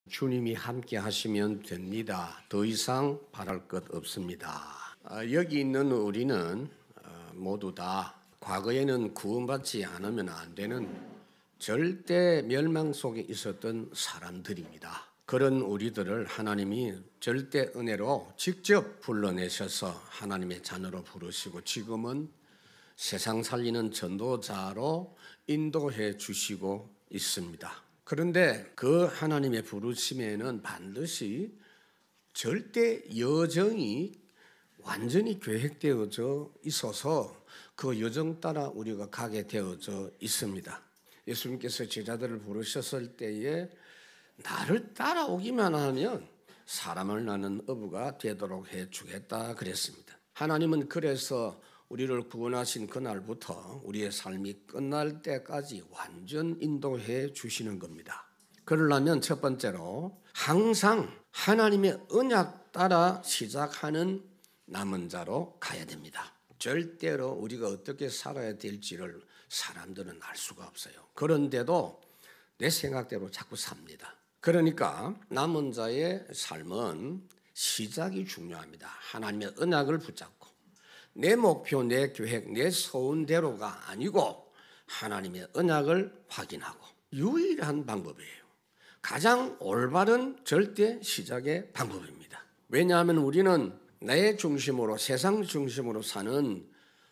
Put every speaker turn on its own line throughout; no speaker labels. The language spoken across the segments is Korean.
주님이 함께 하시면 됩니다. 더 이상 바랄 것 없습니다. 여기 있는 우리는 모두 다 과거에는 구원받지 않으면 안 되는 절대 멸망 속에 있었던 사람들입니다. 그런 우리들을 하나님이 절대 은혜로 직접 불러내셔서 하나님의 자녀로 부르시고 지금은 세상 살리는 전도자로 인도해 주시고 있습니다. 그런데 그 하나님의 부르심에는 반드시 절대 여정이 완전히 계획되어져 있어서 그 여정 따라 우리가 가게 되어져 있습니다. 예수님께서 제자들을 부르셨을 때에 나를 따라오기만 하면 사람을 낳는 어부가 되도록 해주겠다 그랬습니다. 하나님은 그래서 우리를 구원하신 그날부터 우리의 삶이 끝날 때까지 완전 인도해 주시는 겁니다. 그러려면 첫 번째로 항상 하나님의 언약 따라 시작하는 남은 자로 가야 됩니다. 절대로 우리가 어떻게 살아야 될지를 사람들은 알 수가 없어요. 그런데도 내 생각대로 자꾸 삽니다. 그러니까 남은 자의 삶은 시작이 중요합니다. 하나님의 언약을 붙잡고 내 목표, 내 계획, 내 소원대로가 아니고 하나님의 언약을 확인하고 유일한 방법이에요. 가장 올바른 절대 시작의 방법입니다. 왜냐하면 우리는 내 중심으로 세상 중심으로 사는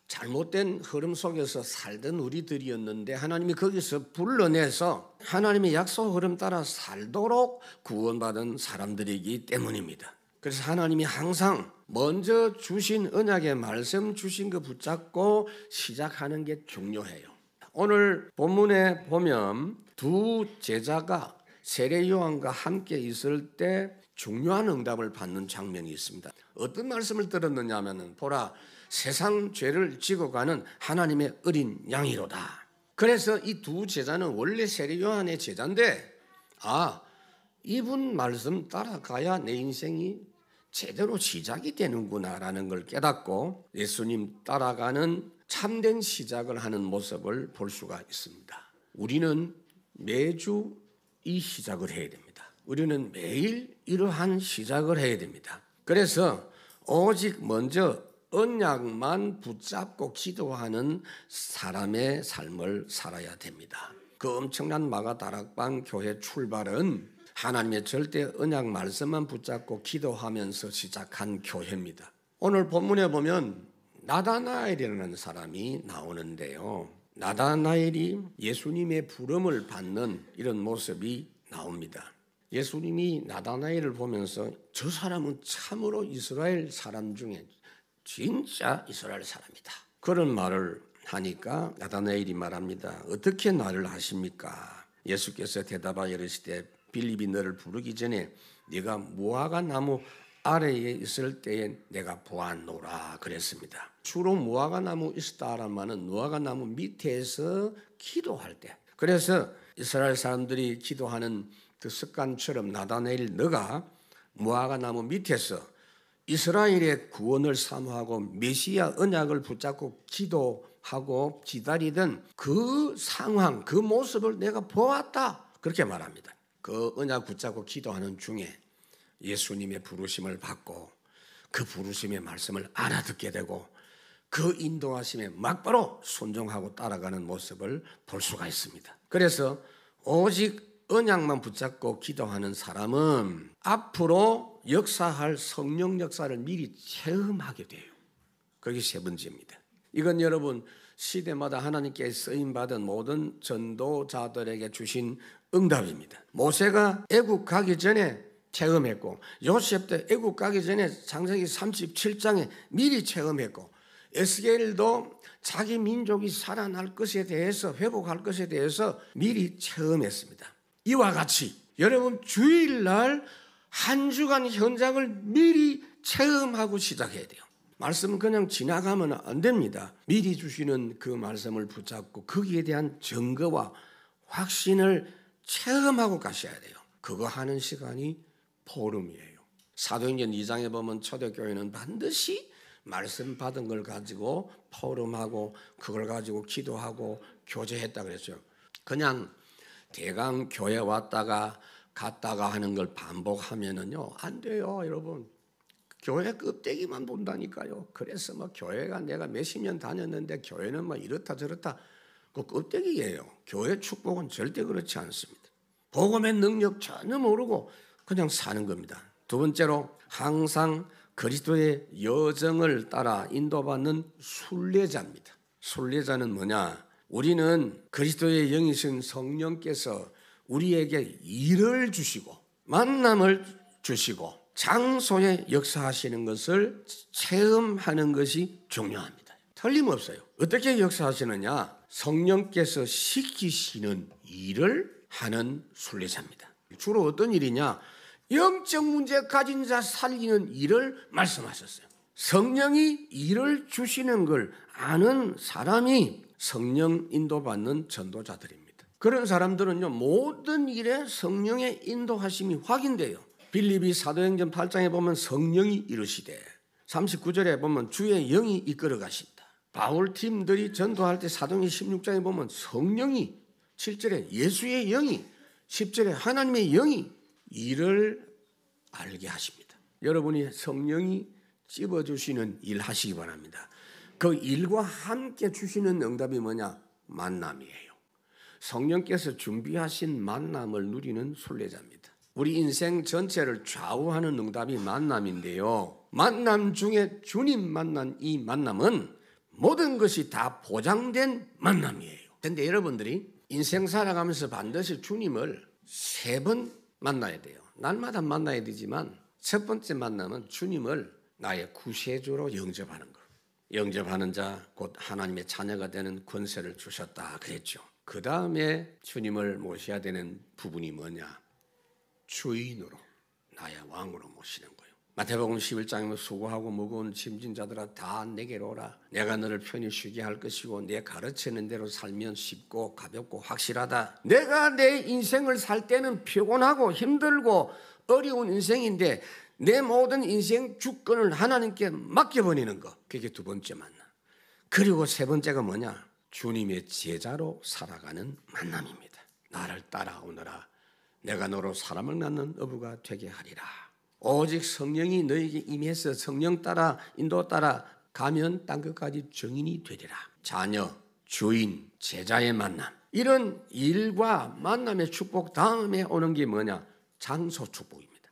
잘못된 흐름 속에서 살던 우리들이었는데 하나님이 거기서 불러내서 하나님의 약속 흐름 따라 살도록 구원받은 사람들이기 때문입니다. 그래서 하나님이 항상 먼저 주신 언약의 말씀 주신 거 붙잡고 시작하는 게 중요해요. 오늘 본문에 보면 두 제자가 세례 요한과 함께 있을 때 중요한 응답을 받는 장면이 있습니다. 어떤 말씀을 들었느냐 하면 보라 세상 죄를 지고 가는 하나님의 어린 양이로다. 그래서 이 두 제자는 원래 세례 요한의 제자인데 이분 말씀 따라가야 내 인생이 제대로 시작이 되는구나라는 걸 깨닫고 예수님 따라가는 참된 시작을 하는 모습을 볼 수가 있습니다. 우리는 매주 이 시작을 해야 됩니다. 우리는 매일 이러한 시작을 해야 됩니다. 그래서 오직 먼저 언약만 붙잡고 기도하는 사람의 삶을 살아야 됩니다. 그 엄청난 마가다락방 교회 출발은 하나님의 절대 언약 말씀만 붙잡고 기도하면서 시작한 교회입니다. 오늘 본문에 보면 나다나엘이라는 사람이 나오는데요. 나다나엘이 예수님의 부름을 받는 이런 모습이 나옵니다. 예수님이 나다나엘을 보면서 저 사람은 참으로 이스라엘 사람 중에 진짜 이스라엘 사람이다. 그런 말을 하니까 나다나엘이 말합니다. 어떻게 나를 아십니까? 예수께서 대답하여 이르시되 빌립이 너를 부르기 전에 네가 무화과 나무 아래에 있을 때에 내가 보았노라 그랬습니다. 주로 무화과 나무 있었다라는 말은 무화과 나무 밑에서 기도할 때. 그래서 이스라엘 사람들이 기도하는 그 습관처럼 나다나엘 너가 무화과 나무 밑에서 이스라엘의 구원을 사모하고 메시아 언약을 붙잡고 기도하고 기다리던 그 상황, 그 모습을 내가 보았다. 그렇게 말합니다. 그 언약 붙잡고 기도하는 중에 예수님의 부르심을 받고 그 부르심의 말씀을 알아듣게 되고 그 인도하심에 막바로 순종하고 따라가는 모습을 볼 수가 있습니다. 그래서 오직 언약만 붙잡고 기도하는 사람은 앞으로 역사할 성령 역사를 미리 체험하게 돼요. 그게 세 번째입니다. 이건 여러분 시대마다 하나님께 쓰임받은 모든 전도자들에게 주신 응답입니다. 모세가 애국 가기 전에 체험했고 요셉도 애국 가기 전에 창세기 37장에 미리 체험했고 에스겔도 자기 민족이 살아날 것에 대해서 회복할 것에 대해서 미리 체험했습니다. 이와 같이 여러분 주일날 한 주간 현장을 미리 체험하고 시작해야 돼요. 말씀은 그냥 지나가면 안 됩니다. 미리 주시는 그 말씀을 붙잡고 거기에 대한 증거와 확신을 체험하고 가셔야 돼요. 그거 하는 시간이 포럼이에요. 사도행전 2장에 보면 초대교회는 반드시 말씀 받은 걸 가지고 포럼하고 그걸 가지고 기도하고 교제했다 그랬죠. 그냥 대강 교회 왔다가 갔다가 하는 걸 반복하면은요 안 돼요, 여러분. 교회 껍데기만 본다니까요. 그래서 뭐 교회가 내가 몇십 년 다녔는데 교회는 뭐 이렇다 저렇다, 그 껍데기예요. 교회 축복은 절대 그렇지 않습니다. 복음의 능력 전혀 모르고 그냥 사는 겁니다. 두 번째로, 항상 그리스도의 여정을 따라 인도받는 순례자입니다. 순례자는 뭐냐? 우리는 그리스도의 영이신 성령께서 우리에게 일을 주시고 만남을 주시고 장소에 역사하시는 것을 체험하는 것이 중요합니다. 틀림없어요. 어떻게 역사하시느냐? 성령께서 시키시는 일을 하는 순례자입니다. 주로 어떤 일이냐? 영적 문제 가진 자 살리는 일을 말씀하셨어요. 성령이 일을 주시는 걸 아는 사람이 성령 인도받는 전도자들입니다. 그런 사람들은요 모든 일에 성령의 인도하심이 확인돼요. 빌립이 사도행전 8장에 보면 성령이 이르시되, 39절에 보면 주의 영이 이끌어 가신다. 바울 팀들이 전도할 때 사도행전 16장에 보면 성령이, 7절에 예수의 영이, 10절에 하나님의 영이 일을 알게 하십니다. 여러분이 성령이 찝어주시는 일 하시기 바랍니다. 그 일과 함께 주시는 응답이 뭐냐? 만남이에요. 성령께서 준비하신 만남을 누리는 순례자입니다. 우리 인생 전체를 좌우하는 응답이 만남인데요, 만남 중에 주님 만난 이 만남은 모든 것이 다 보장된 만남이에요. 그런데 여러분들이 인생 살아가면서 반드시 주님을 3번 만나야 돼요. 날마다 만나야 되지만 첫 번째 만남은 주님을 나의 구세주로 영접하는 것. 영접하는 자 곧 하나님의 자녀가 되는 권세를 주셨다 그랬죠. 그 다음에 주님을 모셔야 되는 부분이 뭐냐? 주인으로, 나의 왕으로 모시는 거예요. 마태복음 11장에 수고하고 무거운 짐진 자들아 다 내게로 오라. 내가 너를 편히 쉬게 할 것이고 내 가르치는 대로 살면 쉽고 가볍고 확실하다. 내가 내 인생을 살 때는 피곤하고 힘들고 어려운 인생인데 내 모든 인생 주권을 하나님께 맡겨버리는 것. 그게 두 번째 만남. 그리고 세 번째가 뭐냐? 주님의 제자로 살아가는 만남입니다. 나를 따라오너라. 내가 너로 사람을 낳는 어부가 되게 하리라. 오직 성령이 너에게 임해서 성령 따라 인도 따라 가면 땅 끝까지 증인이 되리라. 자녀, 주인, 제자의 만남. 이런 일과 만남의 축복 다음에 오는 게 뭐냐? 장소 축복입니다.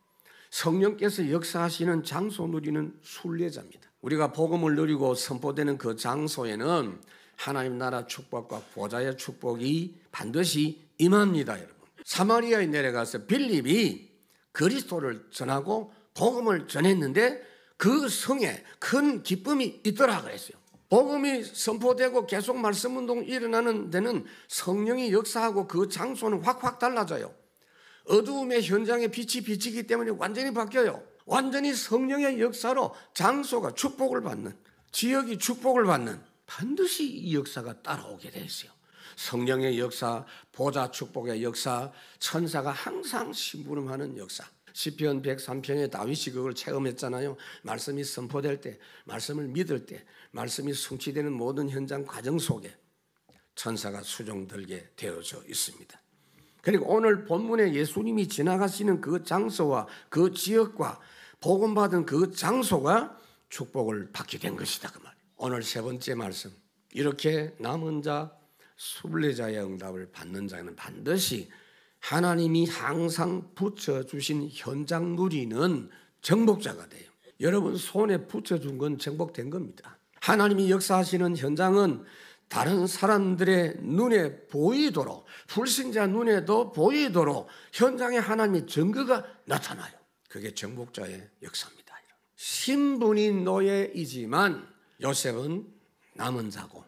성령께서 역사하시는 장소 누리는 순례자입니다. 우리가 복음을 누리고 선포되는 그 장소에는 하나님 나라 축복과 보좌의 축복이 반드시 임합니다, 여러분. 사마리아에 내려가서 빌립이 그리스도를 전하고 복음을 전했는데 그 성에 큰 기쁨이 있더라 그랬어요. 복음이 선포되고 계속 말씀 운동이 일어나는 데는 성령이 역사하고 그 장소는 확확 달라져요. 어두움의 현장에 빛이 비치기 때문에 완전히 바뀌어요. 완전히 성령의 역사로 장소가 축복을 받는, 지역이 축복을 받는, 반드시 이 역사가 따라오게 돼 있어요. 성령의 역사, 보좌 축복의 역사, 천사가 항상 심부름하는 역사. 시편 103편에 다윗이 그걸 체험했잖아요. 말씀이 선포될 때, 말씀을 믿을 때, 말씀이 성취되는 모든 현장 과정 속에 천사가 수종들게 되어져 있습니다. 그리고 오늘 본문에 예수님이 지나가시는 그 장소와 그 지역과 복음받은 그 장소가 축복을 받게 된 것이다 그 말이에요. 오늘 세 번째 말씀, 이렇게 남은 자, 순례자의 응답을 받는 자는 반드시 하나님이 항상 붙여주신 현장 누리는 정복자가 돼요. 여러분 손에 붙여준 건 정복된 겁니다. 하나님이 역사하시는 현장은 다른 사람들의 눈에 보이도록, 불신자 눈에도 보이도록 현장에 하나님의 증거가 나타나요. 그게 정복자의 역사입니다. 신분이 노예이지만 요셉은 남은 자고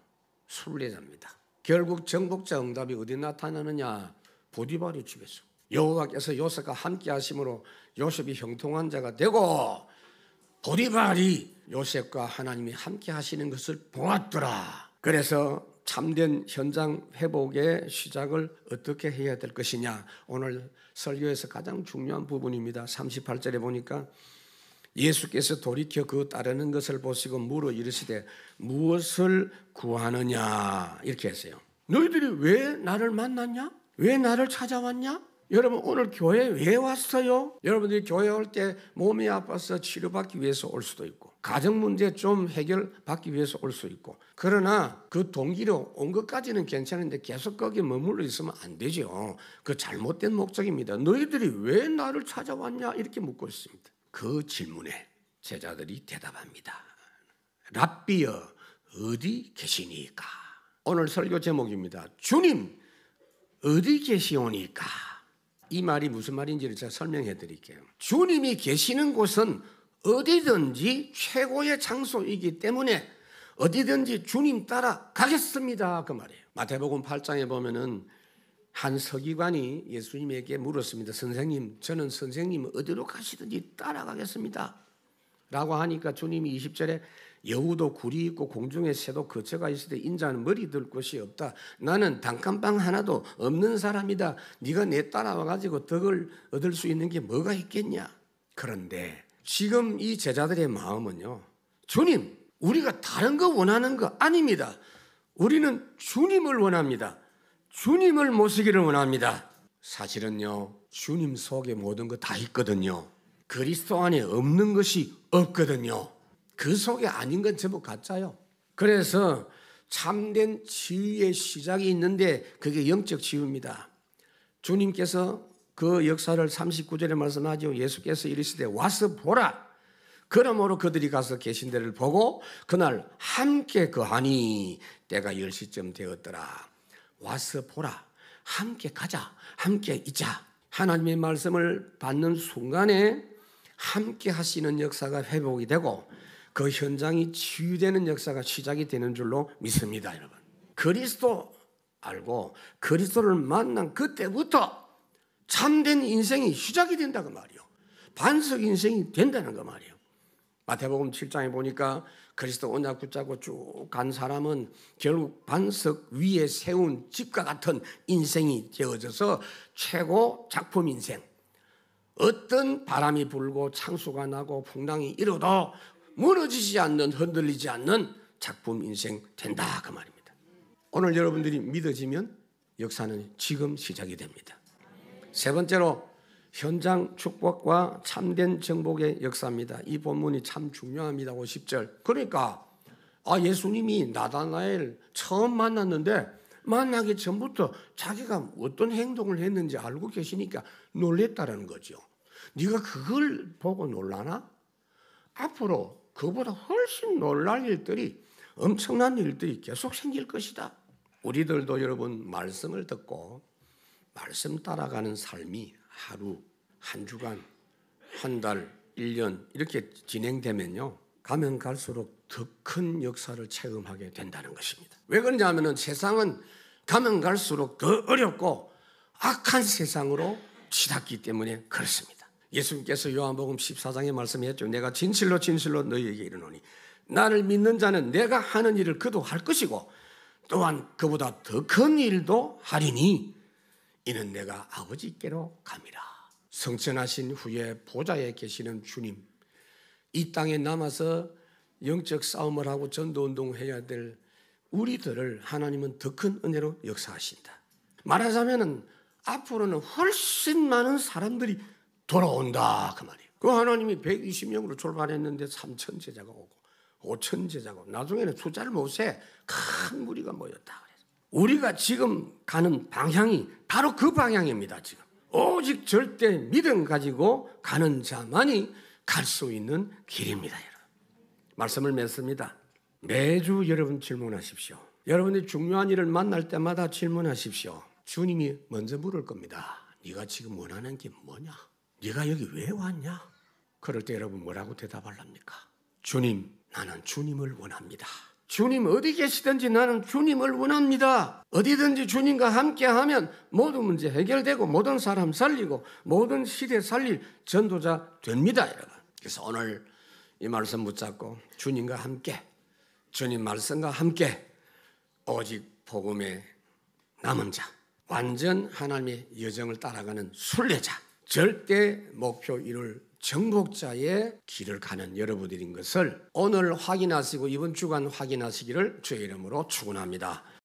순례자입니다. 결국 정복자 응답이 어디 나타나느냐? 보디발의 집에서. 여호와께서 요셉과 함께 하심으로 요셉이 형통한 자가 되고 보디발이 요셉과 하나님이 함께 하시는 것을 보았더라. 그래서 참된 현장 회복의 시작을 어떻게 해야 될 것이냐, 오늘 설교에서 가장 중요한 부분입니다. 38절에 보니까 예수께서 돌이켜 그 따르는 것을 보시고 물어 이르시되 무엇을 구하느냐 이렇게 했어요. 너희들이 왜 나를 만났냐? 왜 나를 찾아왔냐? 여러분 오늘 교회 왜 왔어요? 여러분들이 교회 올 때 몸이 아파서 치료받기 위해서 올 수도 있고 가정 문제 좀 해결받기 위해서 올 수 있고 그러나 그 동기로 온 것까지는 괜찮은데 계속 거기에 머물러 있으면 안 되죠. 그 잘못된 목적입니다. 너희들이 왜 나를 찾아왔냐 이렇게 묻고 있습니다. 그 질문에 제자들이 대답합니다. 랍비여 어디 계시니까? 오늘 설교 제목입니다. 주님 어디 계시오니까? 이 말이 무슨 말인지를 제가 설명해 드릴게요. 주님이 계시는 곳은 어디든지 최고의 장소이기 때문에 어디든지 주님 따라 가겠습니다. 그 말이에요. 마태복음 8장에 보면은 한 서기관이 예수님에게 물었습니다. 선생님, 저는 선생님 어디로 가시든지 따라가겠습니다. 라고 하니까 주님이 20절에 여우도 굴이 있고 공중에 새도 거처가 있으되 인자는 머리 들 곳이 없다. 나는 단칸방 하나도 없는 사람이다. 네가 내 따라와가지고 덕을 얻을 수 있는 게 뭐가 있겠냐. 그런데 지금 이 제자들의 마음은요. 주님, 우리가 다른 거 원하는 거 아닙니다. 우리는 주님을 원합니다. 주님을 모시기를 원합니다. 사실은요. 주님 속에 모든 거 다 있거든요. 그리스도 안에 없는 것이 없거든요. 그 속에 아닌 건 전부 가짜요. 그래서 참된 치유의 시작이 있는데 그게 영적 치유입니다. 주님께서 그 역사를 39절에 말씀하죠. 예수께서 이르시되 와서 보라. 그러므로 그들이 가서 계신 데를 보고 그날 함께 거하니 때가 10시쯤 되었더라. 와서 보라. 함께 가자. 함께 있자. 하나님의 말씀을 받는 순간에 함께 하시는 역사가 회복이 되고 그 현장이 치유되는 역사가 시작이 되는 줄로 믿습니다. 여러분. 그리스도 알고 그리스도를 만난 그때부터 참된 인생이 시작이 된다고 말이요. 반석 인생이 된다는 거 말이요. 마태복음 7장에 보니까 그리스도 언약 붙잡고 쭉 간 사람은 결국 반석 위에 세운 집과 같은 인생이 되어져서 최고 작품 인생. 어떤 바람이 불고 창수가 나고 풍랑이 일어도 무너지지 않는 흔들리지 않는 작품 인생 된다 그 말입니다. 오늘 여러분들이 믿어지면 역사는 지금 시작이 됩니다. 세 번째로 현장 축복과 참된 정복의 역사입니다. 이 본문이 참 중요합니다. 50절. 그러니까 예수님이 나다나엘 처음 만났는데 만나기 전부터 자기가 어떤 행동을 했는지 알고 계시니까 놀랬다는 거죠. 네가 그걸 보고 놀라나? 앞으로 그보다 훨씬 놀랄 일들이 엄청난 일들이 계속 생길 것이다. 우리들도 여러분 말씀을 듣고 말씀 따라가는 삶이 하루, 한 주간, 한 달, 1년 이렇게 진행되면요. 가면 갈수록 더 큰 역사를 체험하게 된다는 것입니다. 왜 그러냐 하면 세상은 가면 갈수록 더 어렵고 악한 세상으로 치닫기 때문에 그렇습니다. 예수님께서 요한복음 14장에 말씀했죠. 내가 진실로 진실로 너희에게 이르노니 나를 믿는 자는 내가 하는 일을 그도 할 것이고 또한 그보다 더 큰 일도 하리니 이는 내가 아버지께로 감이라. 성천하신 후에 보좌에 계시는 주님, 이 땅에 남아서 영적 싸움을 하고 전도운동을 해야 될 우리들을 하나님은 더 큰 은혜로 역사하신다. 말하자면 앞으로는 훨씬 많은 사람들이 돌아온다 그 말이에요. 그 하나님이 120명으로 출발했는데 3천 제자가 오고 5천 제자가 오고 나중에는 숫자를 못 세 큰 무리가 모였다. 우리가 지금 가는 방향이 바로 그 방향입니다. 지금 오직 절대 믿음 가지고 가는 자만이 갈 수 있는 길입니다. 여러분. 말씀을 맺습니다. 매주 여러분 질문하십시오. 여러분이 중요한 일을 만날 때마다 질문하십시오. 주님이 먼저 물을 겁니다. 네가 지금 원하는 게 뭐냐? 네가 여기 왜 왔냐? 그럴 때 여러분 뭐라고 대답하랍니까? 주님, 나는 주님을 원합니다. 주님 어디 계시든지 나는 주님을 원합니다. 어디든지 주님과 함께하면 모든 문제 해결되고 모든 사람 살리고 모든 시대 살릴 전도자 됩니다. 여러분. 그래서 오늘 이 말씀 붙잡고 주님과 함께 주님 말씀과 함께 오직 복음의 남은 자 완전 하나님의 여정을 따라가는 순례자 절대 목표 이룰 정복자의 길을 가는 여러분들인 것을 오늘 확인하시고 이번 주간 확인하시기를 주의 이름으로 축원합니다.